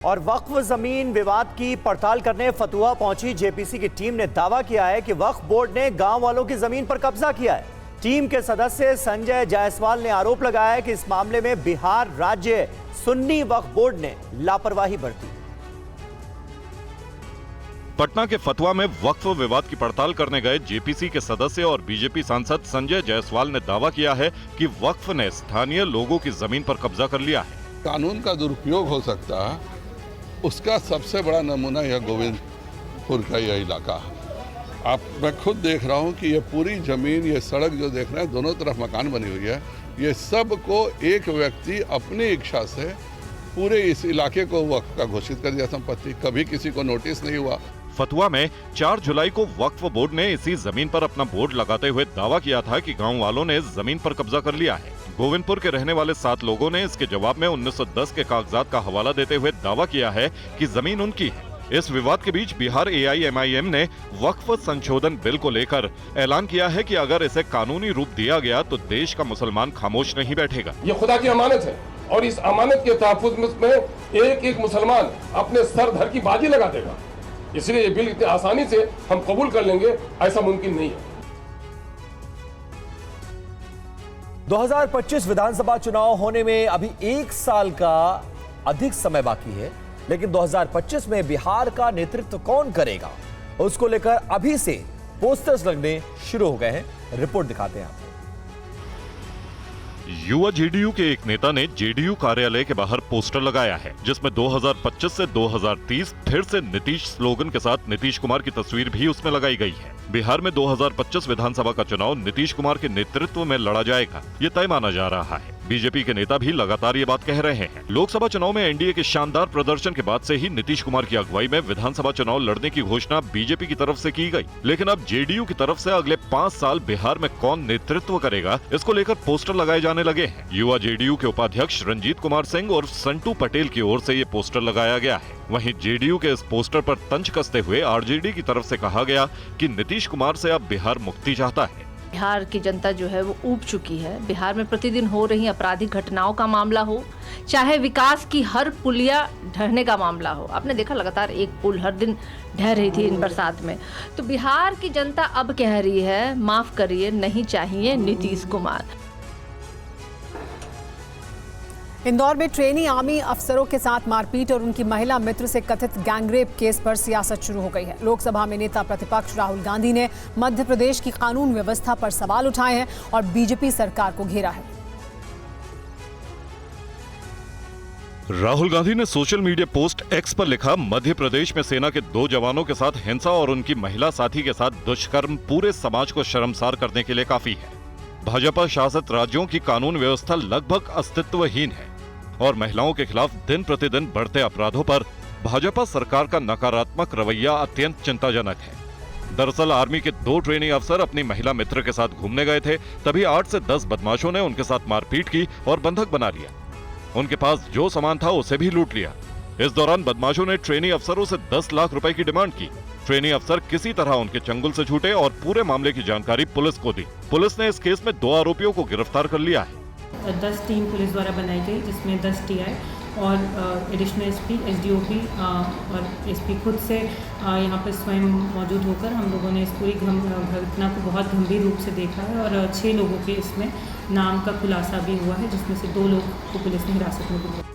और वक्फ जमीन विवाद की पड़ताल करने फतुहा पहुंची जेपीसी की टीम ने दावा किया है कि वक्फ बोर्ड ने गांव वालों की जमीन पर कब्जा किया है। टीम के सदस्य संजय जायसवाल ने आरोप लगाया है कि इस मामले में बिहार राज्य सुन्नी वक्फ बोर्ड ने लापरवाही बरती। पटना के फतुहा में वक्फ विवाद की पड़ताल करने गए जेपीसी के सदस्य और बीजेपी सांसद संजय जायसवाल ने दावा किया है कि वक्फ ने स्थानीय लोगों की जमीन पर कब्जा कर लिया है। कानून का दुरुपयोग हो सकता है, उसका सबसे बड़ा नमूना यह गोविंदपुर का यह इलाका है। मैं खुद देख रहा हूं कि ये पूरी जमीन, ये सड़क जो देख रहे हैं, दोनों तरफ मकान बनी हुई है। ये सब को एक व्यक्ति अपनी इच्छा से पूरे इस इलाके को वक्फ का घोषित कर दिया संपत्ति, कभी किसी को नोटिस नहीं हुआ। फतुहा में 4 जुलाई को वक्फ बोर्ड ने इसी जमीन पर अपना बोर्ड लगाते हुए दावा किया था कि गांव वालों ने जमीन पर कब्जा कर लिया है। गोविंदपुर के रहने वाले 7 लोगों ने इसके जवाब में 1910 के कागजात का हवाला देते हुए दावा किया है कि जमीन उनकी है। इस विवाद के बीच बिहार AIMIM ने वक्फ संशोधन बिल को लेकर ऐलान किया है कि अगर इसे कानूनी रूप दिया गया तो देश का मुसलमान खामोश नहीं बैठेगा। ये खुदा की अमानत है और इस अमानत के तहफ्फुज़ में एक एक मुसलमान अपने सर धर की बाजी लगा देगा। इसलिए ये बिल इतनी आसानी से हम कबूल कर लेंगे, ऐसा मुमकिन नहीं है। 2025 विधानसभा चुनाव होने में अभी 1 साल का अधिक समय बाकी है, लेकिन 2025 में बिहार का नेतृत्व कौन करेगा, उसको लेकर अभी से पोस्टर्स लगने शुरू हो गए हैं। रिपोर्ट दिखाते हैं आपको। युवा जेडीयू के एक नेता ने जेडीयू कार्यालय के बाहर पोस्टर लगाया है, जिसमें 2025 से 2030 फिर से नीतीश स्लोगन के साथ नीतीश कुमार की तस्वीर भी उसमें लगाई गई है। बिहार में 2025 विधानसभा का चुनाव नीतीश कुमार के नेतृत्व में लड़ा जाएगा, ये तय माना जा रहा है। बीजेपी के नेता भी लगातार ये बात कह रहे हैं। लोकसभा चुनाव में एनडीए के शानदार प्रदर्शन के बाद से ही नीतीश कुमार की अगुवाई में विधानसभा चुनाव लड़ने की घोषणा बीजेपी की तरफ से की गई, लेकिन अब जेडीयू की तरफ से अगले 5 साल बिहार में कौन नेतृत्व करेगा, इसको लेकर पोस्टर लगाए जाने लगे हैं। युवा जेडीयू के उपाध्यक्ष रंजीत कुमार सिंह और संटू पटेल की ओर से ये पोस्टर लगाया गया है। वहीं जेडीयू के इस पोस्टर पर तंज कसते हुए आरजेडी की तरफ से कहा गया कि नीतीश कुमार से अब बिहार मुक्ति चाहता है। बिहार की जनता जो है वो ऊब चुकी है। बिहार में प्रतिदिन हो रही आपराधिक घटनाओं का मामला हो, चाहे विकास की हर पुलिया ढहने का मामला हो। आपने देखा लगातार एक पुल हर दिन ढह रही थी इन बरसात में। तो बिहार की जनता अब कह रही है, माफ करिए, नहीं चाहिए नीतीश कुमार। इंदौर में ट्रेनी आर्मी अफसरों के साथ मारपीट और उनकी महिला मित्र से कथित गैंगरेप केस पर सियासत शुरू हो गई है। लोकसभा में नेता प्रतिपक्ष राहुल गांधी ने मध्य प्रदेश की कानून व्यवस्था पर सवाल उठाए हैं और बीजेपी सरकार को घेरा है। राहुल गांधी ने सोशल मीडिया पोस्ट X पर लिखा, मध्य प्रदेश में सेना के 2 जवानों के साथ हिंसा और उनकी महिला साथी के साथ दुष्कर्म पूरे समाज को शर्मसार करने के लिए काफी है। भाजपा शासित राज्यों की कानून व्यवस्था लगभग अस्तित्वहीन है और महिलाओं के खिलाफ दिन प्रतिदिन बढ़ते अपराधों पर भाजपा सरकार का नकारात्मक रवैया अत्यंत चिंताजनक है। दरअसल आर्मी के 2 ट्रेनी अफसर अपनी महिला मित्र के साथ घूमने गए थे, तभी 8 से 10 बदमाशों ने उनके साथ मारपीट की और बंधक बना लिया। उनके पास जो सामान था उसे भी लूट लिया। इस दौरान बदमाशों ने ट्रेनी अफसरों से 10 लाख रुपए की डिमांड की। ट्रेनी अफसर किसी तरह उनके चंगुल से छूटे और पूरे मामले की जानकारी पुलिस को दी। पुलिस ने इस केस में 2 आरोपियों को गिरफ्तार कर लिया है। 10 टीम पुलिस द्वारा बनाई गई, जिसमें 10 TI और एडिशनल SP, SDOP और SP खुद से यहाँ पर स्वयं मौजूद होकर हम लोगों ने इस पूरी घटना को बहुत गंभीर रूप से देखा है और 6 लोगों के इसमें नाम का खुलासा भी हुआ है, जिसमें से 2 लोग को पुलिस ने हिरासत में लिया।